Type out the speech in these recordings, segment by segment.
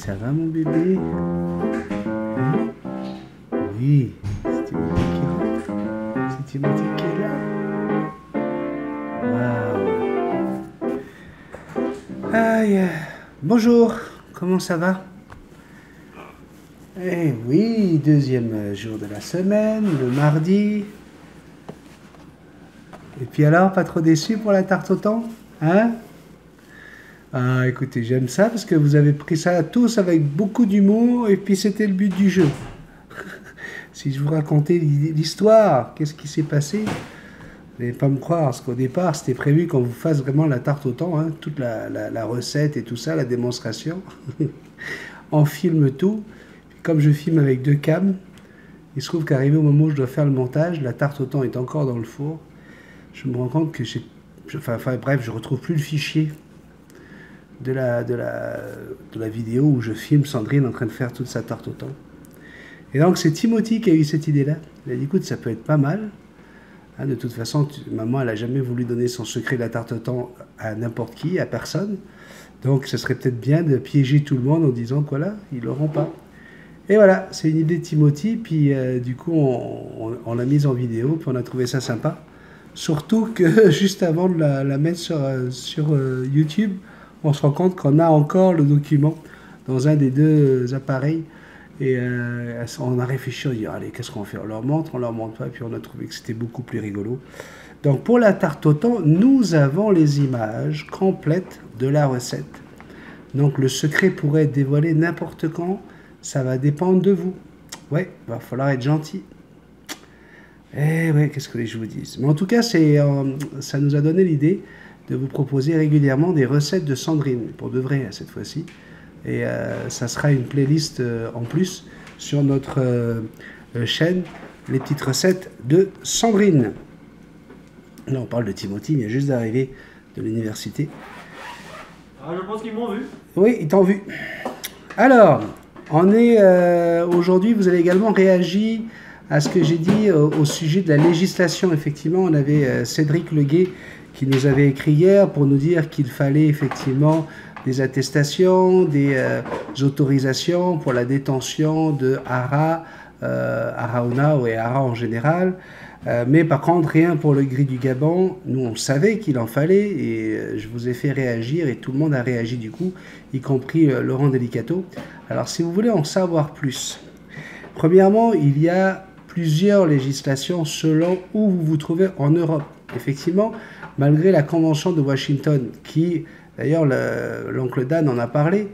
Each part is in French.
Ça va mon bébé? Oui, c'est Timothée qui rentre. C'est Timothée qui est là. Waouh. Aïe. Bonjour, comment ça va? Eh oui, deuxième jour de la semaine, le mardi. Et puis alors, pas trop déçu pour la tarte au thon? Hein? Ah, écoutez, j'aime ça parce que vous avez pris ça tous avec beaucoup d'humour et puis c'était le but du jeu. Si je vous racontais l'histoire, qu'est-ce qui s'est passé? Vous n'allez pas me croire, parce qu'au départ, c'était prévu qu'on vous fasse vraiment la tarte au thon, hein, toute la recette et tout ça, la démonstration. On filme tout. Comme je filme avec 2 cams, il se trouve qu'arrivé au moment où je dois faire le montage, la tarte au thon est encore dans le four. Je me rends compte que bref, je retrouve plus le fichier de la vidéo où je filme Sandrine en train de faire toute sa tarte au thon. Et donc c'est Timothy qui a eu cette idée-là. Il a dit écoute, ça peut être pas mal. Hein, de toute façon, maman, elle n'a jamais voulu donner son secret de la tarte au thon à n'importe qui, à personne. Donc ce serait peut-être bien de piéger tout le monde en disant que voilà, ils l'auront pas. Et voilà, c'est une idée de Timothy, puis du coup on l'a mise en vidéo, puis on a trouvé ça sympa. Surtout que juste avant de la mettre sur YouTube, on se rend compte qu'on a encore le document dans un des 2 appareils. Et on a réfléchi, on dit allez, qu'est-ce qu'on fait? On leur montre pas, et puis on a trouvé que c'était beaucoup plus rigolo. Donc pour la tarte au thon, nous avons les images complètes de la recette. Donc le secret pourrait être dévoilé n'importe quand, ça va dépendre de vous. Ouais, il va falloir être gentil. Eh ouais, qu'est-ce que je vous dis? Mais en tout cas, ça nous a donné l'idée de vous proposer régulièrement des recettes de Sandrine, pour de vrai cette fois-ci. Et ça sera une playlist en plus sur notre chaîne, les petites recettes de Sandrine. Là, on parle de Timothy, il vient juste d'arriver de l'université. Ah, je pense qu'ils m'ont vu. Oui, ils t'ont vu. Alors, aujourd'hui, vous avez également réagi à ce que j'ai dit au sujet de la législation. Effectivement, on avait Cédric Leguet qui nous avait écrit hier pour nous dire qu'il fallait effectivement des attestations, des autorisations pour la détention de haras, haraona et haras en général. Mais par contre, rien pour le gris du Gabon. Nous, on savait qu'il en fallait et je vous ai fait réagir et tout le monde a réagi du coup, y compris Laurent Delicato. Alors, si vous voulez en savoir plus, premièrement, il y a plusieurs législations selon où vous vous trouvez en Europe. Effectivement, malgré la Convention de Washington qui... D'ailleurs, l'oncle Dan en a parlé.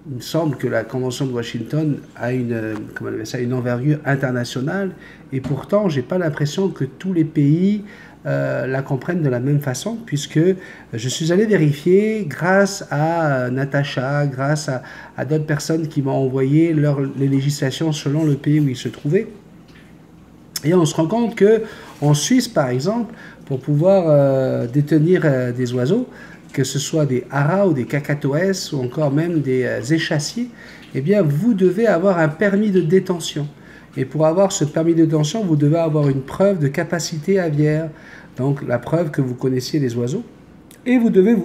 Il me semble que la Convention de Washington a une envergure internationale. Et pourtant, je n'ai pas l'impression que tous les pays la comprennent de la même façon, puisque je suis allé vérifier grâce à Natacha, grâce à d'autres personnes qui m'ont envoyé les législations selon le pays où ils se trouvaient. Et on se rend compte qu'en Suisse, par exemple, pour pouvoir détenir des oiseaux, que ce soit des haras ou des cacatoès ou encore même des échassiers, eh bien, vous devez avoir un permis de détention. Et pour avoir ce permis de détention, vous devez avoir une preuve de capacité aviaire, donc la preuve que vous connaissiez les oiseaux. Et vous devez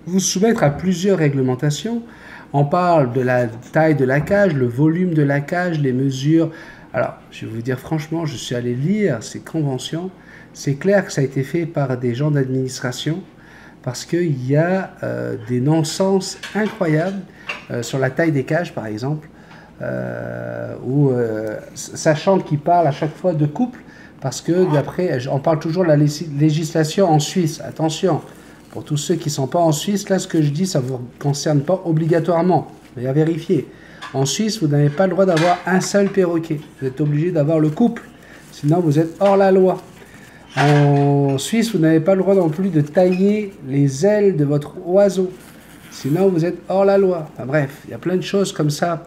vous soumettre à plusieurs réglementations. On parle de la taille de la cage, le volume de la cage, les mesures. Alors, je vais vous dire franchement, je suis allé lire ces conventions. C'est clair que ça a été fait par des gens d'administration, parce qu'il y a des non-sens incroyables sur la taille des cages, par exemple, sachant qu'ils parlent à chaque fois de couple, parce que d'après, on parle toujours de la législation en Suisse. Attention, pour tous ceux qui ne sont pas en Suisse, là, ce que je dis, ça ne vous concerne pas obligatoirement. Vous allez vérifier. En Suisse, vous n'avez pas le droit d'avoir un seul perroquet. Vous êtes obligé d'avoir le couple, sinon vous êtes hors la loi. En Suisse, vous n'avez pas le droit non plus de tailler les ailes de votre oiseau. Sinon, vous êtes hors la loi. Enfin, bref, il y a plein de choses comme ça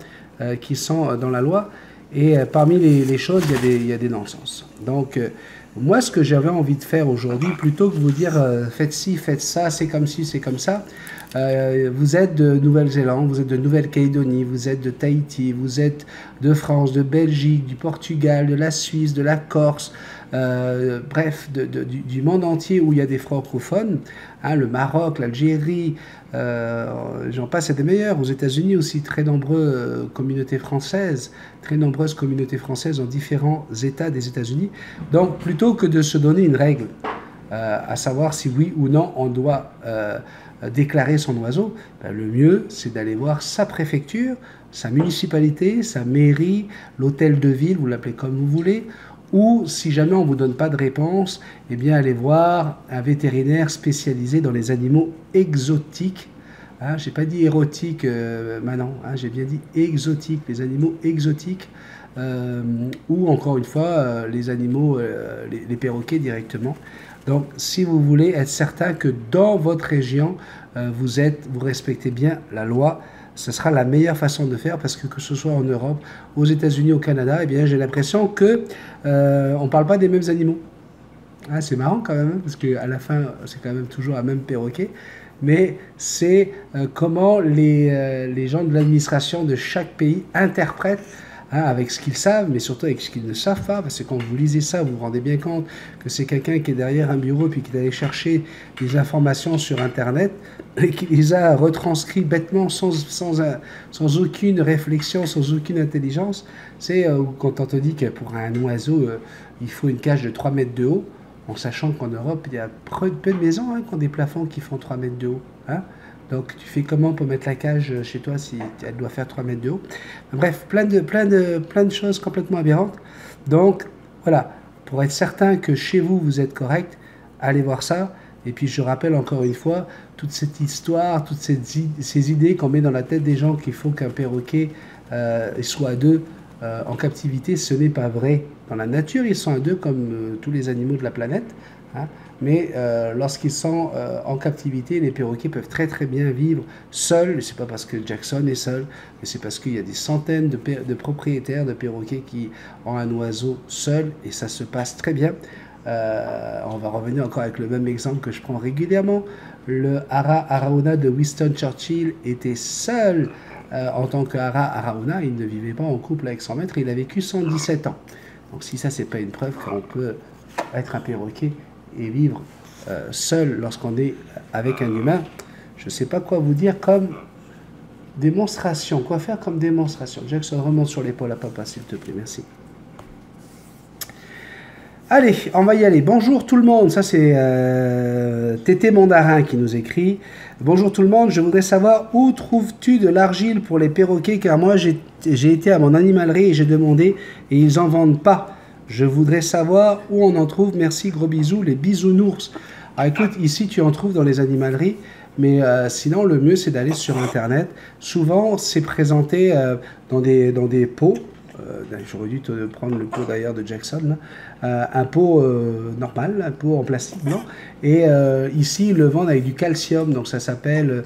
qui sont dans la loi. Et parmi les choses, il y a des non-sens. Donc, moi, ce que j'avais envie de faire aujourd'hui, plutôt que de vous dire faites ci, faites ça, c'est comme ci, c'est comme ça, vous êtes de Nouvelle-Zélande, vous êtes de Nouvelle-Calédonie, vous êtes de Tahiti, vous êtes de France, de Belgique, du Portugal, de la Suisse, de la Corse, bref, du monde entier où il y a des francophones, hein, le Maroc, l'Algérie, j'en passe et des meilleurs. Aux États-Unis aussi, très nombreuses communautés françaises dans différents États des États-Unis. Donc, plutôt que de se donner une règle, à savoir si oui ou non on doit déclarer son oiseau, ben, le mieux c'est d'aller voir sa préfecture, sa municipalité, sa mairie, l'hôtel de ville, vous l'appelez comme vous voulez, ou si jamais on ne vous donne pas de réponse, eh bien allez voir un vétérinaire spécialisé dans les animaux exotiques. Hein, j'ai pas dit érotique, Manon, hein, j'ai bien dit exotiques, les animaux exotiques, ou encore une fois les animaux, les perroquets directement. Donc, si vous voulez être certain que dans votre région, vous respectez bien la loi, ce sera la meilleure façon de faire parce que ce soit en Europe, aux États-Unis, au Canada, eh bien, j'ai l'impression que on ne parle pas des mêmes animaux. Ah, c'est marrant quand même, parce qu'à la fin, c'est quand même toujours un même perroquet. Mais c'est comment les gens de l'administration de chaque pays interprètent, hein, avec ce qu'ils savent, mais surtout avec ce qu'ils ne savent pas, parce que quand vous lisez ça, vous vous rendez bien compte que c'est quelqu'un qui est derrière un bureau puis qui est allé chercher des informations sur Internet et qui les a retranscrits bêtement sans aucune réflexion, sans aucune intelligence. C'est quand on te dit que pour un oiseau, il faut une cage de 3 mètres de haut, en sachant qu'en Europe, il y a peu de maisons, hein, qui ont des plafonds qui font 3 mètres de haut. Hein. Donc tu fais comment pour mettre la cage chez toi si elle doit faire 3 mètres de haut? Bref, plein de choses complètement aberrantes. Donc voilà, pour être certain que chez vous, vous êtes correct, allez voir ça. Et puis je rappelle encore une fois, toute cette histoire, toutes ces idées qu'on met dans la tête des gens qu'il faut qu'un perroquet soit à deux en captivité, ce n'est pas vrai. Dans la nature, ils sont à deux comme tous les animaux de la planète. Hein. Mais lorsqu'ils sont en captivité, les perroquets peuvent très très bien vivre seuls. C'est pas parce que Jackson est seul, mais c'est parce qu'il y a des centaines de propriétaires de perroquets qui ont un oiseau seul et ça se passe très bien. On va revenir encore avec le même exemple que je prends régulièrement. Le Hara Arauna de Winston Churchill était seul en tant que Hara Arauna. Il ne vivait pas en couple avec son maître. Il a vécu 117 ans. Donc si ça, c'est pas une preuve qu'on peut être un perroquet et vivre seul lorsqu'on est avec un humain, je ne sais pas quoi vous dire comme démonstration. Quoi faire comme démonstration? Jackson, remonte sur l'épaule à papa, s'il te plaît, merci. Allez, on va y aller. Bonjour tout le monde, ça c'est Tété Mandarin qui nous écrit. Bonjour tout le monde, je voudrais savoir où trouves-tu de l'argile pour les perroquets, car moi j'ai été à mon animalerie et j'ai demandé et ils n'en vendent pas. Je voudrais savoir où on en trouve. Merci, gros bisous, les bisounours. Alors écoute, ici tu en trouves dans les animaleries, mais sinon le mieux c'est d'aller sur Internet. Souvent c'est présenté dans des pots. J'aurais dû te prendre le pot d'ailleurs de Jackson, là. Un pot normal, un pot en plastique blanc. Et ici ils le vendent avec du calcium, donc ça s'appelle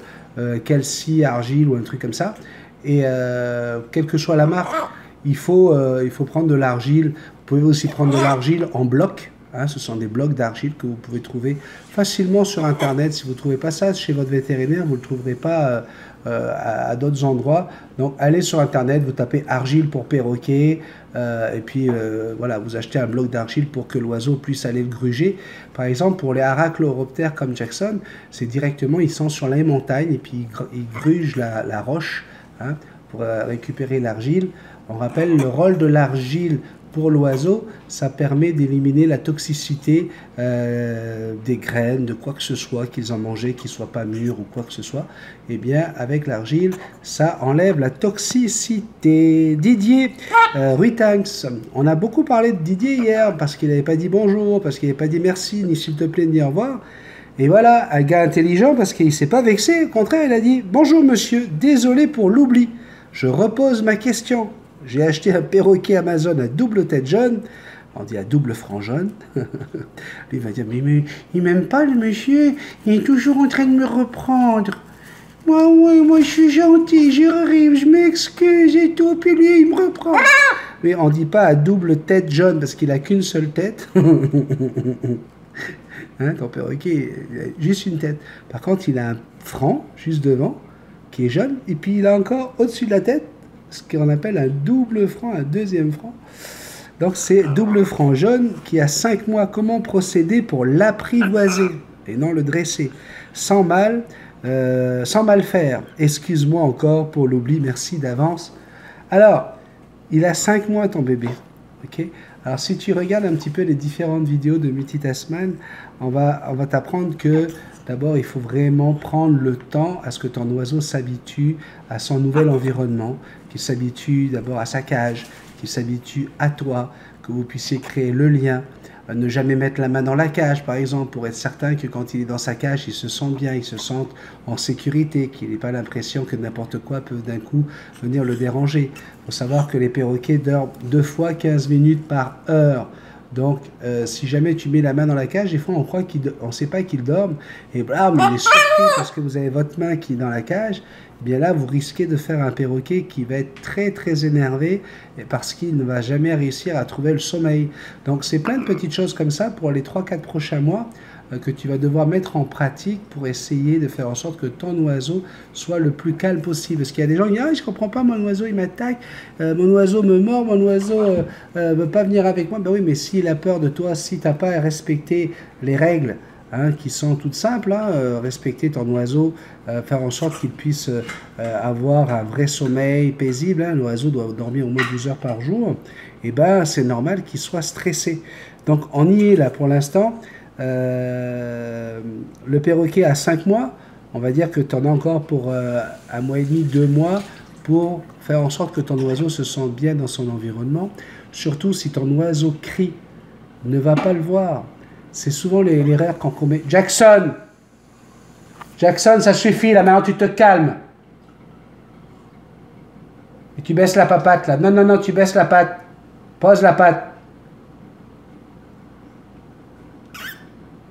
calci argile ou un truc comme ça. Et quelle que soit la marque, il faut prendre de l'argile. Vous pouvez aussi prendre de l'argile en bloc. Hein, ce sont des blocs d'argile que vous pouvez trouver facilement sur Internet. Si vous ne trouvez pas ça chez votre vétérinaire, vous ne le trouverez pas à d'autres endroits. Donc allez sur Internet, vous tapez argile pour perroquet, et puis voilà, vous achetez un bloc d'argile pour que l'oiseau puisse aller le gruger. Par exemple, pour les Arachloroptères comme Jackson, c'est directement, ils sont sur les montagnes et puis ils grugent la roche, hein, pour récupérer l'argile. On rappelle le rôle de l'argile pour l'oiseau, ça permet d'éliminer la toxicité des graines, de quoi que ce soit qu'ils ont mangé, qui ne soit pas mûr ou quoi que ce soit. Eh bien, avec l'argile, ça enlève la toxicité. Didier, Ruitanks, on a beaucoup parlé de Didier hier, parce qu'il n'avait pas dit bonjour, parce qu'il n'avait pas dit merci, ni s'il te plaît, ni au revoir. Et voilà, un gars intelligent, parce qu'il ne s'est pas vexé, au contraire, il a dit « Bonjour monsieur, désolé pour l'oubli, je repose ma question. J'ai acheté un perroquet Amazon à double tête jaune. » On dit à double franc jaune. Il va dire, mais il m'aime pas le monsieur, il est toujours en train de me reprendre. Moi je suis gentil, j'arrive, je m'excuse et tout, puis lui il me reprend. Mais on dit pas à double tête jaune parce qu'il a qu'une seule tête. Hein, ton perroquet, il a juste une tête. Par contre, il a un franc juste devant, qui est jaune, et puis il a encore au-dessus de la tête ce qu'on appelle un double franc, un deuxième franc. Donc c'est double franc jaune qui a 5 mois. Comment procéder pour l'apprivoiser et non le dresser sans mal faire. Excuse-moi encore pour l'oubli, merci d'avance. Alors, il a 5 mois ton bébé. Okay. Alors si tu regardes un petit peu les différentes vidéos de Multitasman, on va t'apprendre que d'abord il faut vraiment prendre le temps à ce que ton oiseau s'habitue à son nouvel environnement, qu'il s'habitue d'abord à sa cage, qu'il s'habitue à toi, que vous puissiez créer le lien, ne jamais mettre la main dans la cage par exemple, pour être certain que quand il est dans sa cage, il se sente bien, il se sente en sécurité, qu'il n'ait pas l'impression que n'importe quoi peut d'un coup venir le déranger. Il faut savoir que les perroquets dorment 2 fois 15 minutes par heure. Donc, si jamais tu mets la main dans la cage, des fois on croit on ne sait pas qu'il dorme, et blam, il est surpris parce que vous avez votre main qui est dans la cage. Eh bien là, vous risquez de faire un perroquet qui va être très très énervé parce qu'il ne va jamais réussir à trouver le sommeil. Donc c'est plein de petites choses comme ça pour les 3-4 prochains mois que tu vas devoir mettre en pratique pour essayer de faire en sorte que ton oiseau soit le plus calme possible. Parce qu'il y a des gens qui disent « Ah, je ne comprends pas, mon oiseau il m'attaque, mon oiseau me mord, mon oiseau ne veut pas venir avec moi. » Ben oui, mais s'il a peur de toi, si tu n'as pas respecté les règles, hein, qui sont toutes simples, hein, respecter ton oiseau, faire en sorte qu'il puisse avoir un vrai sommeil paisible, hein, l'oiseau doit dormir au moins 12 heures par jour, et ben c'est normal qu'il soit stressé. Donc on y est là pour l'instant. Le perroquet a 5 mois, on va dire que tu en as encore pour 1 mois et demi, 2 mois, pour faire en sorte que ton oiseau se sente bien dans son environnement. Surtout si ton oiseau crie, ne va pas le voir. C'est souvent l'erreur qu'on commet. Jackson, ça suffit, là, maintenant tu te calmes. Et tu baisses la papate, là. Non, tu baisses la patte. Pose la patte.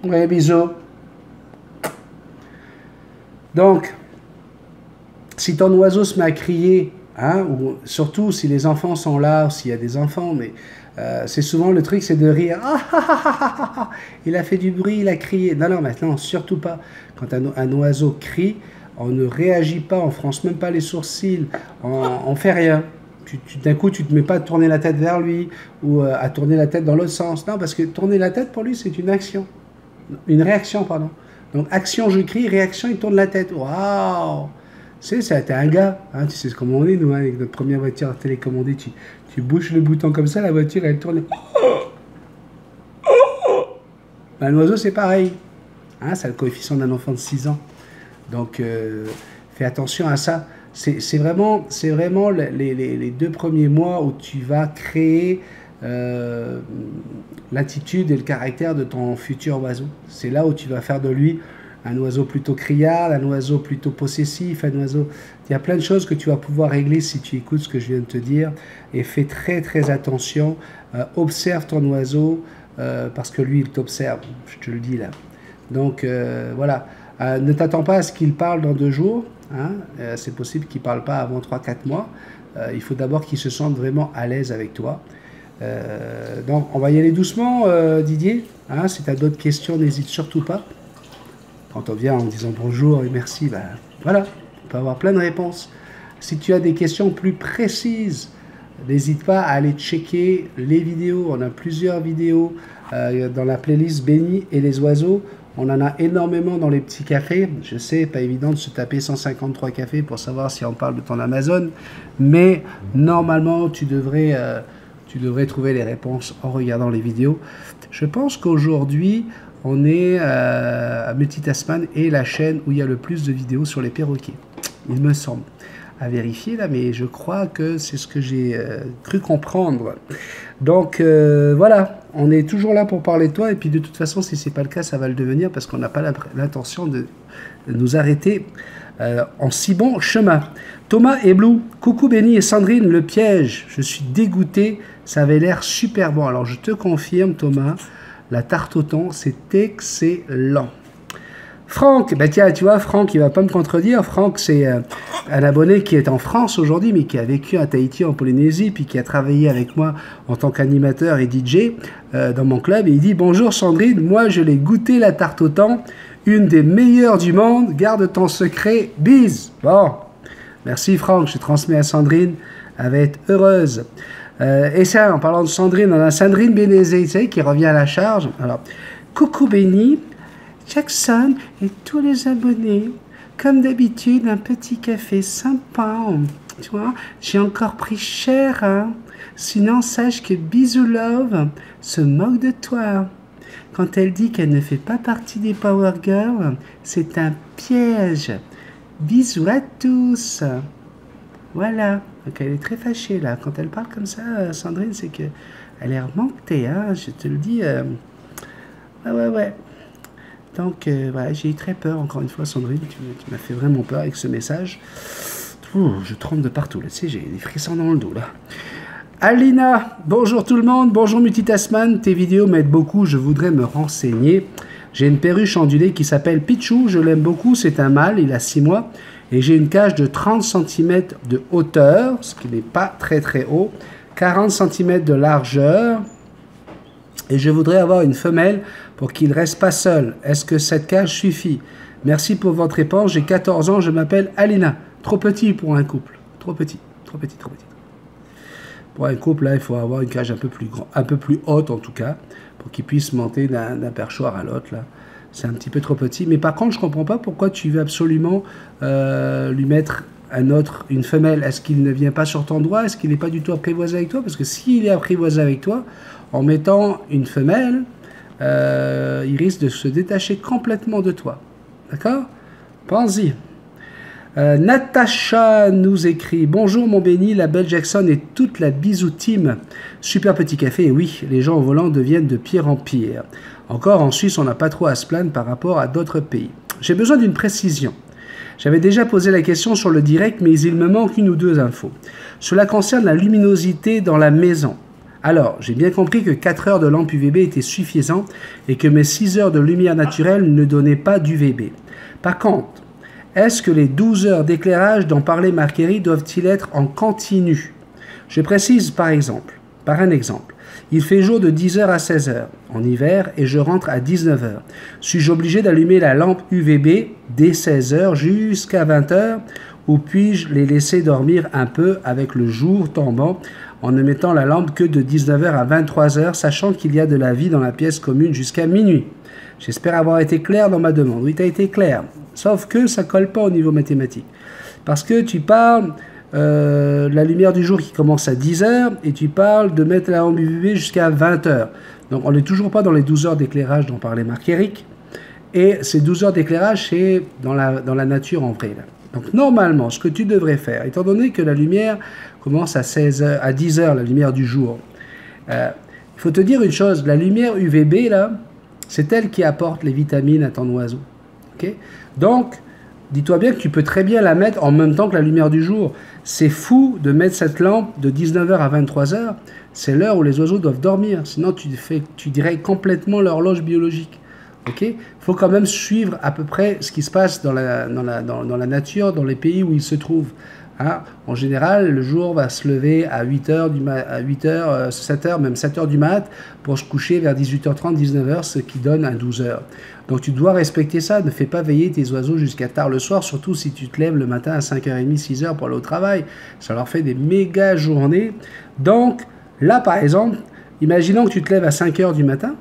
Oui, bisous. Donc, si ton oiseau se met à crier, hein, ou surtout si les enfants sont là, ou s'il y a des enfants, mais c'est souvent le truc, c'est de rire. Ah, il a fait du bruit, il a crié. Non, maintenant, surtout pas. Quand un oiseau crie, on ne réagit pas, on ne fronce même pas les sourcils, on ne fait rien. D'un coup, tu ne te mets pas à tourner la tête vers lui ou à tourner la tête dans l'autre sens. Non, parce que tourner la tête, pour lui, c'est une action. Une réaction, pardon. Donc, action, je crie, réaction, il tourne la tête. Waouh! Tu sais, t'es un gars, hein, tu sais comment on est, nous, hein, avec notre première voiture télécommandée, tu bouges le bouton comme ça, la voiture, elle tourne. Ben, l'oiseau, c'est pareil. Hein, ça a le coefficient d'un enfant de 6 ans. Donc, fais attention à ça. C'est vraiment les 2 premiers mois où tu vas créer l'attitude et le caractère de ton futur oiseau. C'est là où tu vas faire de lui un oiseau plutôt criard, un oiseau plutôt possessif, un oiseau... Il y a plein de choses que tu vas pouvoir régler si tu écoutes ce que je viens de te dire. Et fais très très attention. Observe ton oiseau parce que lui, il t'observe. Je te le dis là. Donc voilà. Ne t'attends pas à ce qu'il parle dans 2 jours. Hein. C'est possible qu'il ne parle pas avant 3-4 mois. Il faut d'abord qu'il se sente vraiment à l'aise avec toi. Donc on va y aller doucement, Didier. Hein, si tu as d'autres questions, n'hésite surtout pas. Quand on vient en disant bonjour et merci, ben, voilà, on peut avoir plein de réponses. Si tu as des questions plus précises, n'hésite pas à aller checker les vidéos. On a plusieurs vidéos dans la playlist Benny et les oiseaux. On en a énormément dans les petits cafés. Je sais, pas évident de se taper 153 cafés pour savoir si on parle de ton Amazon. Mais normalement, tu devrais trouver les réponses en regardant les vidéos. Je pense qu'aujourd'hui, on est à Multitasman et la chaîne où il y a le plus de vidéos sur les perroquets. Il me semble. À vérifier là, mais je crois que c'est ce que j'ai cru comprendre. Donc voilà, on est toujours là pour parler de toi. Et puis de toute façon, si ce n'est pas le cas, ça va le devenir parce qu'on n'a pas l'intention de nous arrêter en si bon chemin. Thomas et Blue, coucou Benny et Sandrine, le piège. Je suis dégoûté, ça avait l'air super bon. Alors je te confirme Thomas, la tarte au thon, c'est excellent. Franck, bah tiens, tu vois, Franck, il va pas me contredire. Franck, c'est un abonné qui est en France aujourd'hui, mais qui a vécu à Tahiti, en Polynésie, puis qui a travaillé avec moi en tant qu'animateur et DJ dans mon club. Et il dit, bonjour Sandrine, moi je l'ai goûté la tarte au thon, une des meilleures du monde, garde ton secret, bise. Bon, merci Franck, je transmets à Sandrine, elle va être heureuse. Et ça, en parlant de Sandrine, on a Sandrine Bénézé, tu sais, qui revient à la charge. Alors, coucou Béni, Jackson et tous les abonnés, comme d'habitude, un petit café sympa, tu vois, j'ai encore pris cher, hein. Sinon, sache que Bisou Love se moque de toi. Quand elle dit qu'elle ne fait pas partie des Power Girls, c'est un piège. Bisous à tous. Voilà. Donc elle est très fâchée là. Quand elle parle comme ça, Sandrine, c'est que elle est remontée, hein. Je te le dis. Ouais. Donc, voilà, j'ai eu très peur, encore une fois, Sandrine, tu m'as fait vraiment peur avec ce message. Ouh, je tremble de partout, là, tu sais, j'ai des frissons dans le dos, là. Alina, bonjour tout le monde, bonjour Multitasman, tes vidéos m'aident beaucoup, je voudrais me renseigner. J'ai une perruche ondulée qui s'appelle Pichou, je l'aime beaucoup, c'est un mâle, il a 6 mois, et j'ai une cage de 30 cm de hauteur, ce qui n'est pas très très haut, 40 cm de largeur, et je voudrais avoir une femelle pour qu'il ne reste pas seul. Est-ce que cette cage suffit? Merci pour votre réponse. J'ai 14 ans, je m'appelle Alina. Trop petit pour un couple. Trop petit. Pour un couple, là, il faut avoir une cage un peu plus haute en tout cas, pour qu'il puisse monter d'un perchoir à l'autre. Là, c'est un petit peu trop petit. Mais par contre, je ne comprends pas pourquoi tu veux absolument lui mettre une femelle. Est-ce qu'il ne vient pas sur ton droit? Est-ce qu'il n'est pas du tout apprivoisé avec toi? Parce que s'il est apprivoisé avec toi, en mettant une femelle, il risque de se détacher complètement de toi. D'accord? Pense-y. Natacha nous écrit: bonjour mon béni, la belle Jackson et toute la bisou team. Super petit café, et oui, les gens au volant deviennent de pire en pire. Encore en Suisse, on n'a pas trop à se plaindre par rapport à d'autres pays. J'ai besoin d'une précision. J'avais déjà posé la question sur le direct, mais il me manque une ou deux infos. Cela concerne la luminosité dans la maison. Alors, j'ai bien compris que 4 heures de lampe UVB étaient suffisant et que mes 6 heures de lumière naturelle ne donnaient pas d'UVB. Par contre, est-ce que les 12 heures d'éclairage dont parlait Marquerie doivent-ils être en continu? Je précise par un exemple. Il fait jour de 10h à 16h en hiver et je rentre à 19h. Suis-je obligé d'allumer la lampe UVB dès 16h jusqu'à 20h ou puis-je les laisser dormir un peu avec le jour tombant en ne mettant la lampe que de 19h à 23h, sachant qu'il y a de la vie dans la pièce commune jusqu'à minuit? J'espère avoir été clair dans ma demande. Oui, tu as été clair. Sauf que ça ne colle pas au niveau mathématique. Parce que tu parles de la lumière du jour qui commence à 10h et tu parles de mettre la lampe UVB jusqu'à 20h. Donc on n'est toujours pas dans les 12 heures d'éclairage dont parlait Marc-Éric. Et ces 12 heures d'éclairage, c'est dans la nature en vrai. Là. Donc normalement, ce que tu devrais faire, étant donné que la lumière commence à 16h, à 10h, la lumière du jour, il faut te dire une chose, la lumière UVB, là, c'est elle qui apporte les vitamines à ton oiseau. Okay? Donc, dis-toi bien que tu peux très bien la mettre en même temps que la lumière du jour. C'est fou de mettre cette lampe de 19h à 23h. C'est l'heure où les oiseaux doivent dormir. Sinon, tu dirais complètement l'horloge biologique. Il faut quand même suivre à peu près ce qui se passe dans la nature, dans les pays où ils se trouvent. Hein? En général, le jour va se lever à 8h, 7h, même 7h du mat, pour se coucher vers 18h30, 19h, ce qui donne un 12h. Donc tu dois respecter ça, ne fais pas veiller tes oiseaux jusqu'à tard le soir, surtout si tu te lèves le matin à 5h30, 6h pour aller au travail. Ça leur fait des méga journées. Donc là, par exemple, imaginons que tu te lèves à 5h du matin.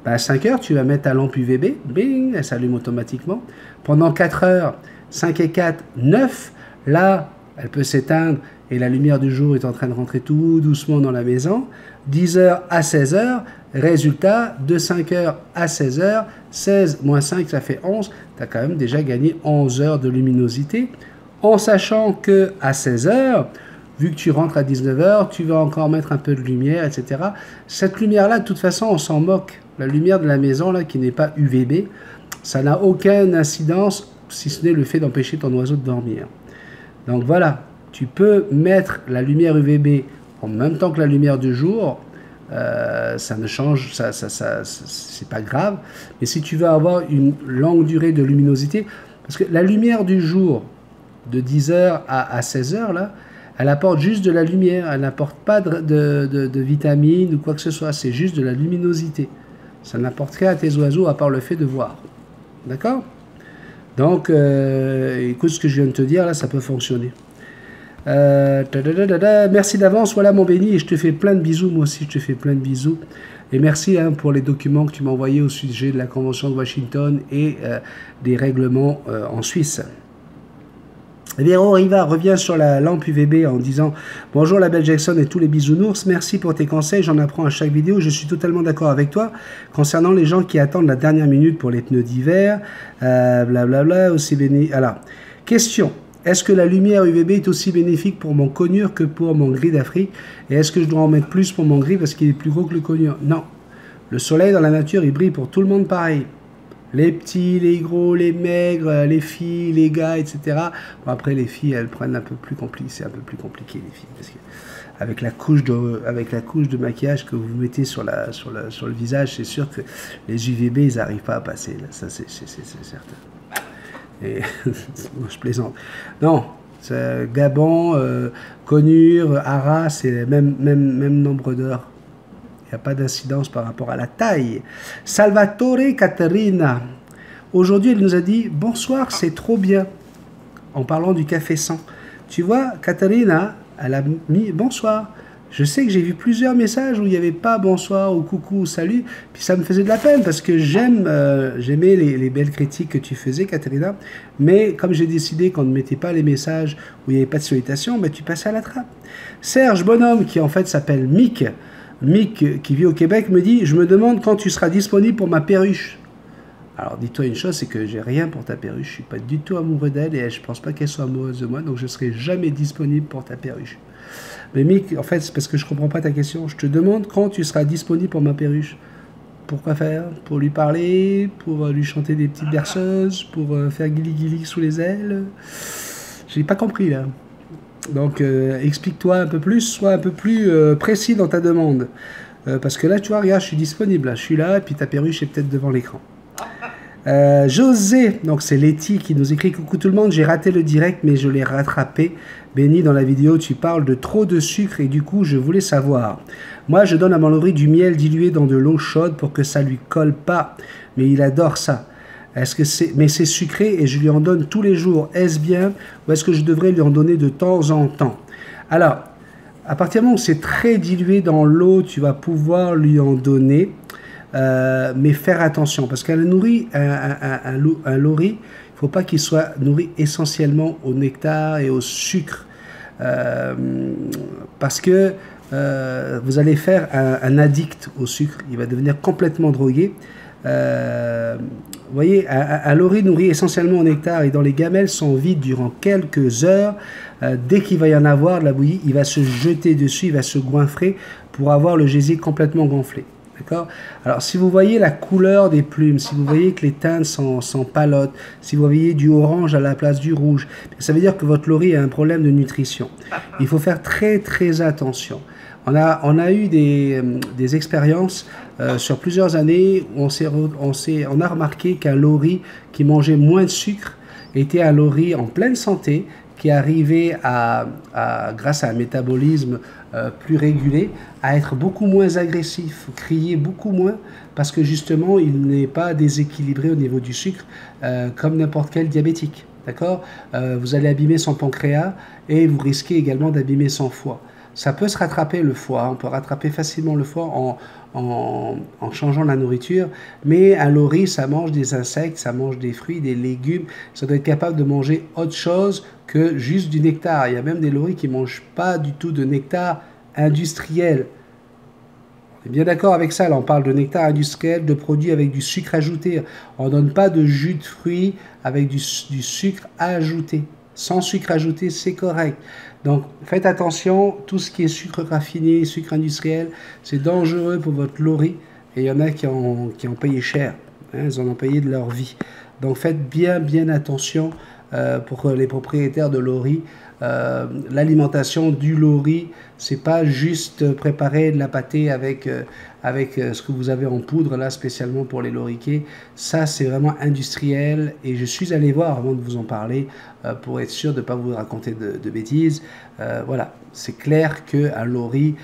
À 5h, tu vas mettre ta lampe UVB, bing, elle s'allume automatiquement. Pendant 4 heures, 5 et 4, 9, là, elle peut s'éteindre et la lumière du jour est en train de rentrer tout doucement dans la maison. 10h à 16h, résultat, de 5h à 16h, 16 moins 5, ça fait 11. Tu as quand même déjà gagné 11 heures de luminosité, en sachant que à 16h, vu que tu rentres à 19h, tu vas encore mettre un peu de lumière, etc. Cette lumière-là, de toute façon, on s'en moque. La lumière de la maison, là, qui n'est pas UVB, ça n'a aucune incidence, si ce n'est le fait d'empêcher ton oiseau de dormir. Donc voilà, tu peux mettre la lumière UVB en même temps que la lumière du jour, ça ne change, c'est pas grave. Mais si tu veux avoir une longue durée de luminosité, parce que la lumière du jour, de 10h à 16h, là, elle apporte juste de la lumière, elle n'apporte pas de vitamines ou quoi que ce soit, c'est juste de la luminosité. Ça n'apporte rien à tes oiseaux à part le fait de voir. D'accord? Donc, écoute ce que je viens de te dire, là, ça peut fonctionner. Merci d'avance, voilà mon béni, et je te fais plein de bisous, moi aussi je te fais plein de bisous. Et merci pour les documents que tu m'as envoyés au sujet de la Convention de Washington et des règlements en Suisse. Véro Riva revient sur la lampe UVB en disant « Bonjour la belle Jackson et tous les bisounours, merci pour tes conseils, j'en apprends à chaque vidéo, je suis totalement d'accord avec toi concernant les gens qui attendent la dernière minute pour les pneus d'hiver, blablabla, aussi béni... » Alors, question, est-ce que la lumière UVB est aussi bénéfique pour mon conure que pour mon gris d'Afrique? Et est-ce que je dois en mettre plus pour mon gris parce qu'il est plus gros que le conure? Non, le soleil dans la nature, il brille pour tout le monde pareil. Les petits, les gros, les maigres, les filles, les gars, etc. Bon, après, les filles, elles prennent un peu plus compliqué. C'est un peu plus compliqué, les filles. Parce que avec la couche de maquillage que vous mettez sur le visage, c'est sûr que les UVB, ils n'arrivent pas à passer. Là. Ça, c'est certain. Et je plaisante. Non, Gabon, Conure, Arras, c'est le même nombre d'heures. Il n'y a pas d'incidence par rapport à la taille. Salvatore Caterina. Aujourd'hui, elle nous a dit « Bonsoir, c'est trop bien » en parlant du café 100. Tu vois, Caterina, elle a mis « Bonsoir ». Je sais que j'ai vu plusieurs messages où il n'y avait pas « Bonsoir » ou « Coucou » ou « Salut ». Puis ça me faisait de la peine parce que j'aimais les belles critiques que tu faisais, Caterina. Mais comme j'ai décidé qu'on ne mettait pas les messages où il n'y avait pas de salutation, ben, tu passais à la trappe. Serge Bonhomme, qui en fait s'appelle Mick, qui vit au Québec, me dit « Je me demande quand tu seras disponible pour ma perruche. » Alors, dis-toi une chose, c'est que j'ai rien pour ta perruche. Je ne suis pas du tout amoureux d'elle et je ne pense pas qu'elle soit amoureuse de moi, donc je ne serai jamais disponible pour ta perruche. Mais Mick, en fait, c'est parce que je ne comprends pas ta question. Je te demande quand tu seras disponible pour ma perruche. Pourquoi faire? Pour lui parler? Pour lui chanter des petites berceuses? Pour faire guili-guili sous les ailes? J'ai pas compris, là. Donc, explique-toi un peu plus, sois un peu plus précis dans ta demande. Parce que là, tu vois, regarde, je suis disponible. Là. Je suis là, et puis ta perruche est peut-être devant l'écran. José, donc c'est Letty qui nous écrit « Coucou tout le monde, j'ai raté le direct, mais je l'ai rattrapé. Béni, dans la vidéo, tu parles de trop de sucre et du coup, je voulais savoir. Moi, je donne à mon lori du miel dilué dans de l'eau chaude pour que ça lui colle pas. Mais il adore ça. Mais c'est sucré et je lui en donne tous les jours. Est-ce bien ou est-ce que je devrais lui en donner de temps en temps? Alors, à partir du moment où c'est très dilué dans l'eau, tu vas pouvoir lui en donner. Mais faire attention, parce qu'un lori, il ne faut pas qu'il soit nourri essentiellement au nectar et au sucre. Parce que vous allez faire un addict au sucre. Il va devenir complètement drogué. Vous voyez, un lori nourri essentiellement au nectar et dont les gamelles sont vides durant quelques heures, dès qu'il va y en avoir de la bouillie, il va se jeter dessus, il va se goinfrer pour avoir le gésier complètement gonflé. D'accord? Alors, si vous voyez la couleur des plumes, si vous voyez que les teintes sont palottes, si vous voyez du orange à la place du rouge, ça veut dire que votre lori a un problème de nutrition. Il faut faire très, très attention. On a eu des expériences sur plusieurs années où on a remarqué qu'un lori qui mangeait moins de sucre était un lori en pleine santé, qui arrivait grâce à un métabolisme plus régulé, à être beaucoup moins agressif, crier beaucoup moins, parce que justement, il n'est pas déséquilibré au niveau du sucre, comme n'importe quel diabétique. D'accord? Vous allez abîmer son pancréas et vous risquez également d'abîmer son foie. Ça peut se rattraper le foie, on peut rattraper facilement le foie en changeant la nourriture, mais un lori, ça mange des insectes, ça mange des fruits, des légumes, ça doit être capable de manger autre chose que juste du nectar. Il y a même des loris qui ne mangent pas du tout de nectar industriel. On est bien d'accord avec ça, là on parle de nectar industriel, de produits avec du sucre ajouté. On ne donne pas de jus de fruits avec du sucre ajouté. Sans sucre ajouté, c'est correct. Donc, faites attention, tout ce qui est sucre raffiné, sucre industriel, c'est dangereux pour votre lori. Et il y en a qui ont payé cher. Hein, ils en ont payé de leur vie. Donc, faites bien attention pour les propriétaires de lori. l'alimentation du lori, c'est pas juste préparer de la pâtée avec, ce que vous avez en poudre là spécialement pour les loriquets. Ça c'est vraiment industriel et je suis allé voir avant de vous en parler pour être sûr de ne pas vous raconter de bêtises. Voilà, c'est clair qu'un lori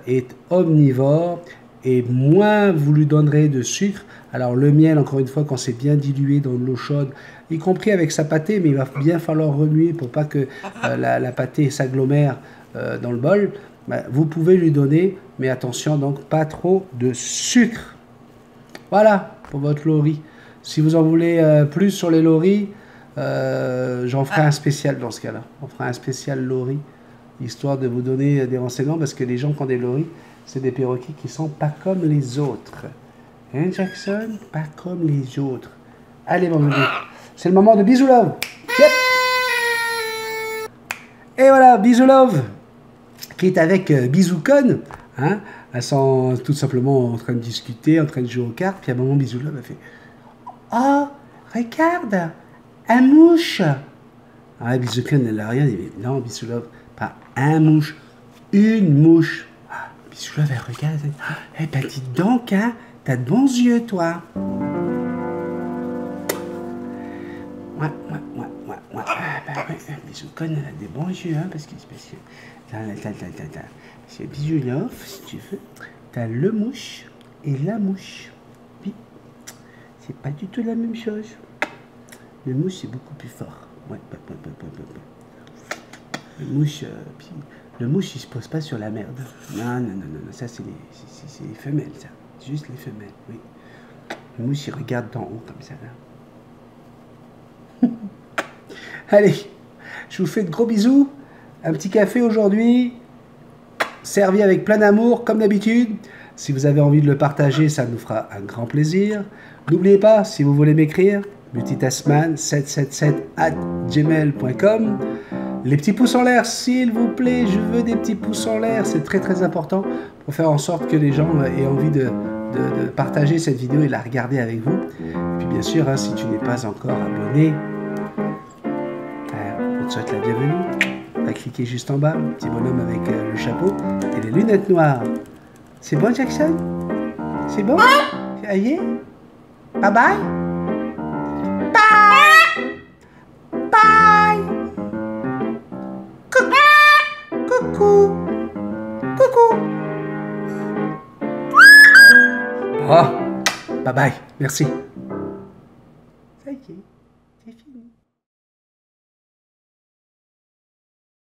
est omnivore et moins vous lui donnerez de sucre. Alors le miel, encore une fois, quand c'est bien dilué dans de l'eau chaude, y compris avec sa pâtée, mais il va bien falloir remuer pour pas que la pâtée s'agglomère dans le bol, vous pouvez lui donner, mais attention, donc pas trop de sucre. Voilà pour votre lori. Si vous en voulez plus sur les loris, j'en ferai un spécial dans ce cas-là. On fera un spécial lori, histoire de vous donner des renseignements, parce que les gens qui ont des loris, c'est des perroquets qui sont pas comme les autres. Hein, Jackson? Pas comme les autres. Allez, mon bébé. C'est le moment de bisous love. Yep. Et voilà, bisous love, qui est avec Bisoukon. Hein? Elles sont tout simplement en train de discuter, en train de jouer aux cartes. Puis à un moment, bisous love a fait: oh, regarde, un mouche. Ah, Bisoukon, elle n'a rien dit. Non, bisous love, pas un mouche, une mouche. Ah, bisous love, elle regarde. Eh ben, dis donc, hein, t'as de bons yeux, toi. Bisoukon, elle a des bons yeux, hein, parce que c'est bisous love, si tu veux. T'as le mouche et la mouche. Oui, c'est pas du tout la même chose. Le mouche, c'est beaucoup plus fort. Ouais. Le mouche, il se pose pas sur la merde. Non, ça, c'est les femelles, ça. Juste les femelles, oui. Le mouche, il regarde d'en haut, comme ça, là. Allez, je vous fais de gros bisous. Un petit café aujourd'hui, servi avec plein d'amour, comme d'habitude. Si vous avez envie de le partager, ça nous fera un grand plaisir. N'oubliez pas, si vous voulez m'écrire, multitaskman777@gmail.com. Les petits pouces en l'air, s'il vous plaît, je veux des petits pouces en l'air. C'est très très important pour faire en sorte que les gens aient envie de partager cette vidéo et la regarder avec vous. Et puis bien sûr, hein, si tu n'es pas encore abonné, on te souhaite la bienvenue. À cliquer juste en bas, le petit bonhomme avec le chapeau et les lunettes noires. C'est bon, Jackson? C'est bon? Ça y est? Bye bye? Bye! Bye! Coucou! Coucou! Oh, bye bye, merci.